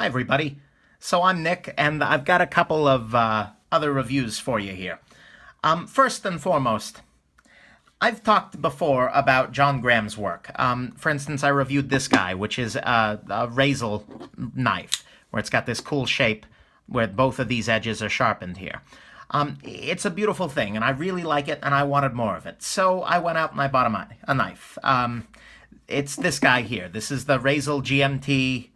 Hi, everybody. So I'm Nick, and I've got a couple of other reviews for you here. First and foremost, I've talked before about John Graham's work. For instance, I reviewed this guy, which is a Razel knife, where it's got this cool shape where both of these edges are sharpened here. It's a beautiful thing, and I really like it, and I wanted more of it. So I went out and I bought a knife. It's this guy here. This is the Razel GMT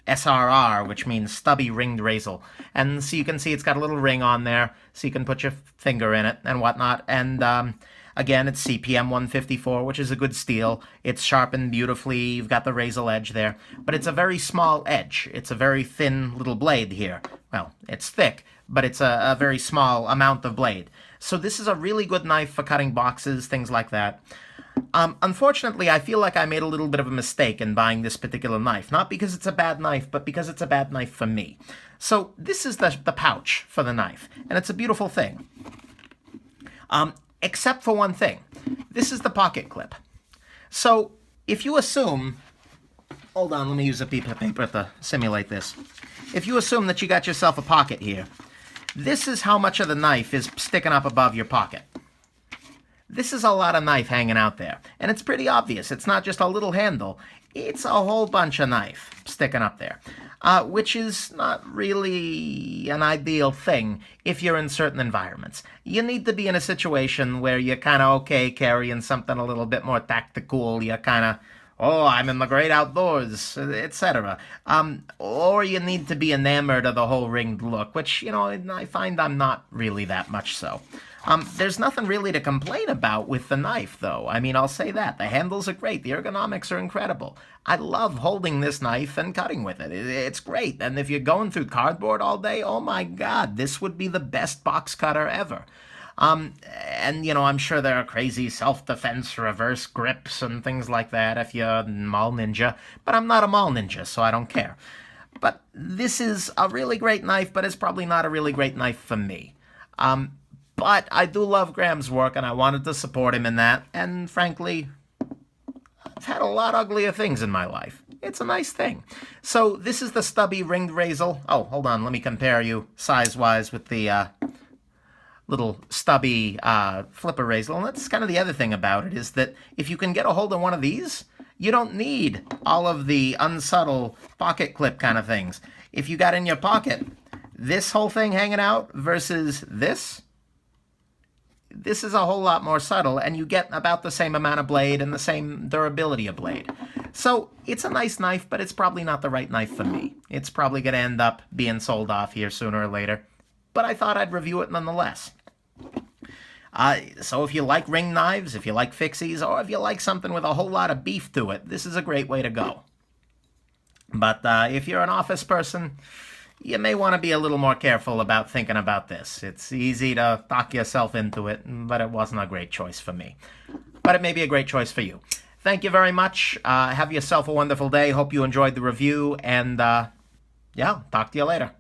SRR, which means Stubby Ringed Razel. And so you can see it's got a little ring on there, so you can put your finger in it and whatnot. And again, it's CPM 154, which is a good steel. It's sharpened beautifully. You've got the Razel edge there. But it's a very small edge. It's a very thin little blade here. Well, it's thick, but it's a very small amount of blade. So this is a really good knife for cutting boxes, things like that. Unfortunately, I feel like I made a little bit of a mistake in buying this particular knife. Not because it's a bad knife, but because it's a bad knife for me. So this is the pouch for the knife, and it's a beautiful thing. Except for one thing. This is the pocket clip. So if you assume... Hold on, let me use a piece of paper to simulate this. If you assume that you got yourself a pocket here, this is how much of the knife is sticking up above your pocket. This is a lot of knife hanging out there. And it's pretty obvious. It's not just a little handle. It's a whole bunch of knife sticking up there. Which is not really an ideal thing if you're in certain environments. You need to be in a situation where you're kind of okay carrying something a little bit more tactical. You're kind of, oh, I'm in the great outdoors, etc. Or you need to be enamored of the whole ringed look, which, you know, I find I'm not really that much so. There's nothing really to complain about with the knife, though. I mean, I'll say that. The handles are great. The ergonomics are incredible. I love holding this knife and cutting with it. It's great. And if you're going through cardboard all day, oh my God, this would be the best box cutter ever. And, you know, I'm sure there are crazy self-defense reverse grips and things like that if you're a mall ninja. But I'm not a mall ninja, so I don't care. But this is a really great knife, but it's probably not a really great knife for me. But I do love Graham's work, and I wanted to support him in that. And frankly, I've had a lot uglier things in my life. It's a nice thing. So this is the Stubby Ringed Razel. Oh, hold on. Let me compare you size-wise with the little Stubby flipper Razel. And that's kind of the other thing about it, is that if you can get a hold of one of these, you don't need all of the unsubtle pocket clip kind of things. If you got in your pocket this whole thing hanging out versus this is a whole lot more subtle, and you get about the same amount of blade and the same durability of blade. So it's a nice knife, but it's probably not the right knife for me. It's probably going to end up being sold off here sooner or later. But I thought I'd review it nonetheless. So if you like ring knives, if you like fixies, or if you like something with a whole lot of beef to it, this is a great way to go. But if you're an office person, you may want to be a little more careful about thinking about this. It's easy to talk yourself into it, but it wasn't a great choice for me. But it may be a great choice for you. Thank you very much. Have yourself a wonderful day. Hope you enjoyed the review, and yeah, talk to you later.